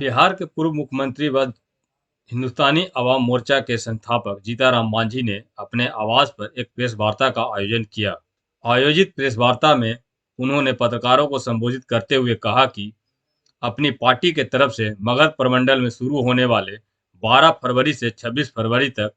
बिहार के पूर्व मुख्यमंत्री व हिंदुस्तानी अवाम मोर्चा के संस्थापक जीतन राम मांझी ने अपने आवास पर एक प्रेस वार्ता का आयोजन किया। आयोजित प्रेस वार्ता में उन्होंने पत्रकारों को संबोधित करते हुए कहा कि अपनी पार्टी के तरफ से मगध प्रमंडल में शुरू होने वाले 12 फरवरी से 26 फरवरी तक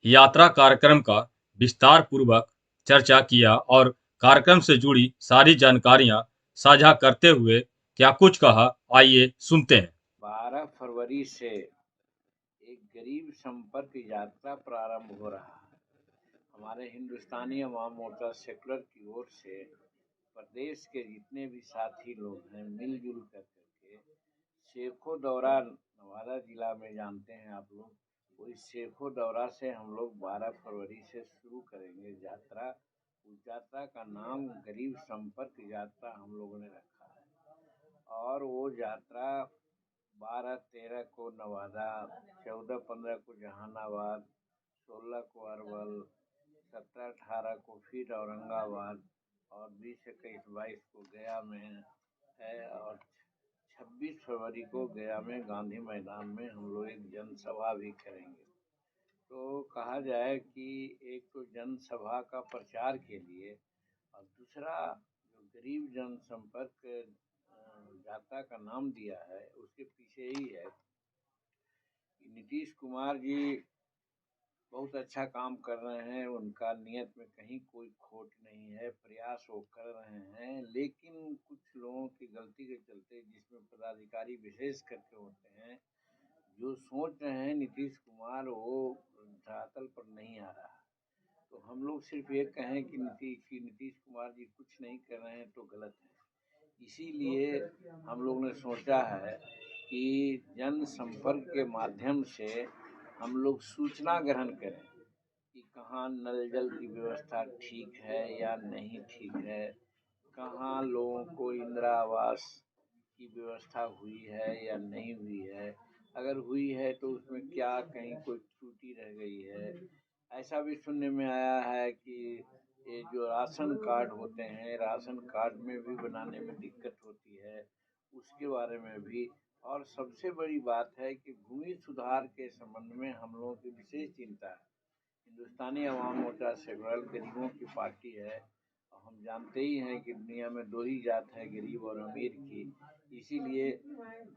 यात्रा कार्यक्रम का विस्तार पूर्वक चर्चा किया और कार्यक्रम से जुड़ी सारी जानकारियां साझा करते हुए क्या कुछ कहा, आइए सुनते हैं। 12 फरवरी से एक गरीब संपर्क यात्रा प्रारंभ हो रहा है। हमारे हिंदुस्तानी अवाम मोर्चा सेकुलर की ओर से प्रदेश के जितने भी साथी लोग हैं मिलजुल करके शेखो दौरा नवादा जिला में जानते हैं आप लोग, वही शेखो दौरा से हम लोग 12 फरवरी से शुरू करेंगे यात्रा। उस यात्रा का नाम गरीब संपर्क यात्रा हम लोगों ने रखा है और वो यात्रा 12-13 को नवादा, 14-15 को जहानाबाद, 16 को अरवल, 17-18 को फिर औरंगाबाद और 20-21-22 को गया में है और 26 फरवरी को गया में गांधी मैदान में हम लोग एक जनसभा भी करेंगे। तो कहा जाए कि एक तो जनसभा का प्रचार के लिए और दूसरा जो गरीब जनसंपर्क यात्रा का नाम दिया है उसके पीछे ही है कि नीतीश कुमार जी बहुत अच्छा काम कर रहे हैं, उनका नियत में कहीं कोई खोट नहीं है, प्रयास वो कर रहे हैं, लेकिन कुछ लोगों की गलती के चलते जिसमें पदाधिकारी विशेष करके होते हैं जो सोच रहे हैं नीतीश कुमार वो धरातल पर नहीं आ रहा। तो हम लोग सिर्फ ये कहें कि नीतीश कुमार जी कुछ नहीं कर रहे हैं तो गलत है। इसीलिए हम लोग ने सोचा है कि जन संपर्क के माध्यम से हम लोग सूचना ग्रहण करें कि कहाँ नल जल की व्यवस्था ठीक है या नहीं ठीक है, कहाँ लोगों को इंदिरा आवास की व्यवस्था हुई है या नहीं हुई है, अगर हुई है तो उसमें क्या कहीं कोई त्रुटि रह गई है। ऐसा भी सुनने में आया है कि ये जो राशन कार्ड होते हैं, राशन कार्ड में भी बनाने में दिक्कत होती है, उसके बारे में भी। और सबसे बड़ी बात है कि भूमि सुधार के संबंध में हम लोगों की विशेष चिंता है। हिंदुस्तानी अवाम मोर्चा सेकुलर गरीबों की पार्टी है और हम जानते ही हैं कि दुनिया में दो ही जात है, गरीब और अमीर की। इसीलिए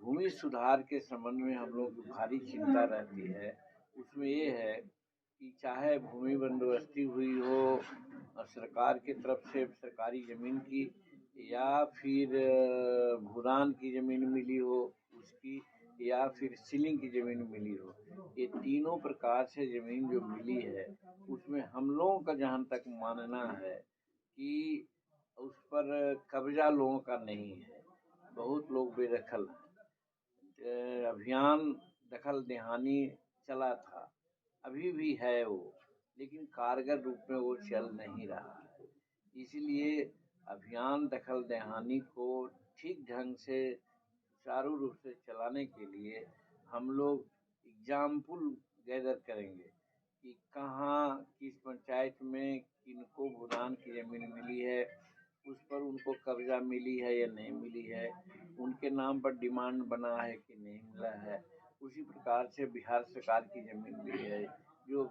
भूमि सुधार के संबंध में हम लोग की भारी चिंता रहती है। उसमें ये है कि चाहे भूमि बंदोबस्ती हुई हो और सरकार की तरफ से सरकारी ज़मीन की या फिर भूदान की ज़मीन मिली हो उसकी, या फिर सीलिंग की ज़मीन मिली हो, ये तीनों प्रकार से ज़मीन जो मिली है उसमें हम लोगों का जहाँ तक मानना है कि उस पर कब्जा लोगों का नहीं है, बहुत लोग बेदखल हैं। अभियान दखल दहानी चला था, अभी भी है वो, लेकिन कारगर रूप में वो चल नहीं रहा है। इसलिए अभियान दखल दहानी को ठीक ढंग से सुचारू रूप से चलाने के लिए हम लोग एग्जाम्पल गैदर करेंगे कि कहाँ किस पंचायत में किनको भूदान की ज़मीन मिली है, उस पर उनको कब्जा मिली है या नहीं मिली है, उनके नाम पर डिमांड बना है कि नहीं मिला है। उसी प्रकार से बिहार सरकार की ज़मीन भी है जो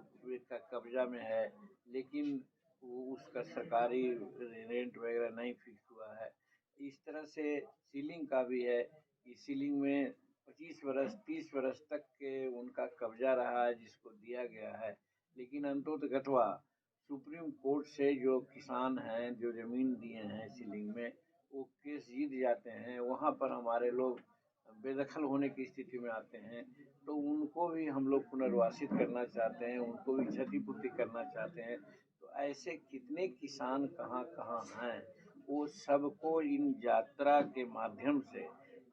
का कब्जा में है, लेकिन वो उसका सरकारी रेंट वगैरह नहीं फिक्स हुआ है। इस तरह से सीलिंग का भी है कि सीलिंग में 25 वर्ष 30 वर्ष तक के उनका कब्जा रहा है जिसको दिया गया है, लेकिन अंततोगत्वा सुप्रीम कोर्ट से जो किसान हैं जो ज़मीन दिए हैं सीलिंग में, वो केस जीत जाते हैं, वहाँ पर हमारे लोग बेदखल होने की स्थिति में आते हैं। तो उनको भी हम लोग पुनर्वासित करना चाहते हैं, उनको भी क्षतिपूर्ति करना चाहते हैं। तो ऐसे कितने किसान कहाँ कहाँ हैं, वो सबको इन यात्रा के माध्यम से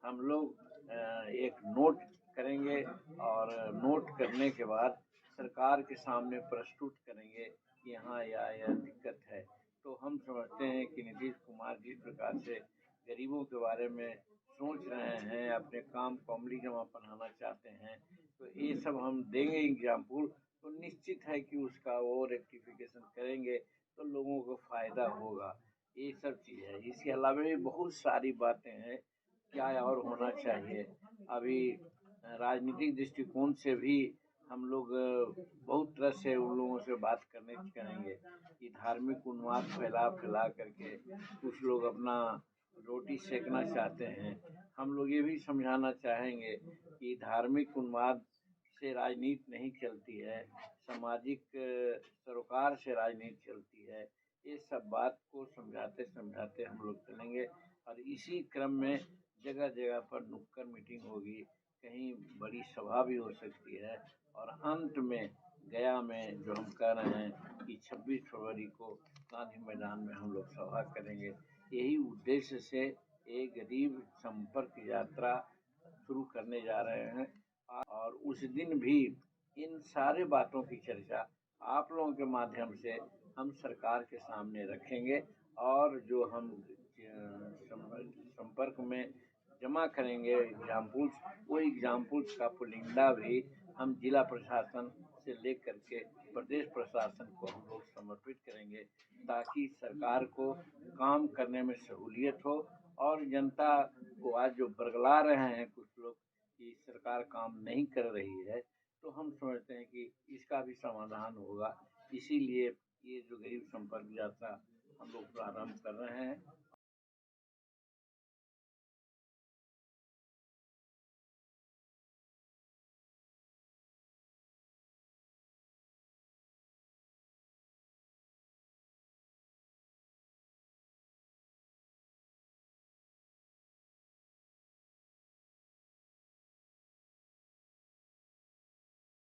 हम लोग एक नोट करेंगे और नोट करने के बाद सरकार के सामने प्रस्तुत करेंगे कि हाँ यह दिक्कत है। तो हम समझते हैं कि नीतीश कुमार जिस प्रकार से गरीबों के बारे में सोच रहे हैं, अपने काम को अमली जमा बनाना चाहते हैं, तो ये सब हम देंगे एग्जाम्पल। तो निश्चित है कि उसका वो रेक्टिफिकेशन करेंगे तो लोगों को फ़ायदा होगा। ये सब चीज़ है। इसके अलावा भी बहुत सारी बातें हैं क्या और होना चाहिए। अभी राजनीतिक दृष्टिकोण से भी हम लोग बहुत तरह से उन लोगों से बात करेंगे कि धार्मिक उन्माद फैला करके कुछ लोग अपना रोटी सेकना चाहते हैं। हम लोग ये भी समझाना चाहेंगे कि धार्मिक उन्माद से राजनीति नहीं चलती है, सामाजिक सरोकार से राजनीति चलती है। ये सब बात को समझाते समझाते हम लोग चलेंगे और इसी क्रम में जगह जगह पर नुक्कड़ मीटिंग होगी, कहीं बड़ी सभा भी हो सकती है और अंत में गया में जो हम कह रहे हैं कि 26 फरवरी को गांधी मैदान में हम लोग सभा करेंगे। यही उद्देश्य से एक गरीब संपर्क यात्रा शुरू करने जा रहे हैं और उस दिन भी इन सारे बातों की चर्चा आप लोगों के माध्यम से हम सरकार के सामने रखेंगे और जो हम संपर्क में जमा करेंगे एग्जाम्पल्स, वो एग्जाम्पल्स का पुलिंदा भी हम जिला प्रशासन से लेकर के प्रदेश प्रशासन को हम लोग समर्पित करेंगे ताकि सरकार को काम करने में सहूलियत हो और जनता को आज जो बरगला रहे हैं कुछ लोग कि सरकार काम नहीं कर रही है, तो हम समझते हैं कि इसका भी समाधान होगा। इसीलिए ये जो गरीब संपर्क यात्रा हम लोग प्रारंभ कर रहे हैं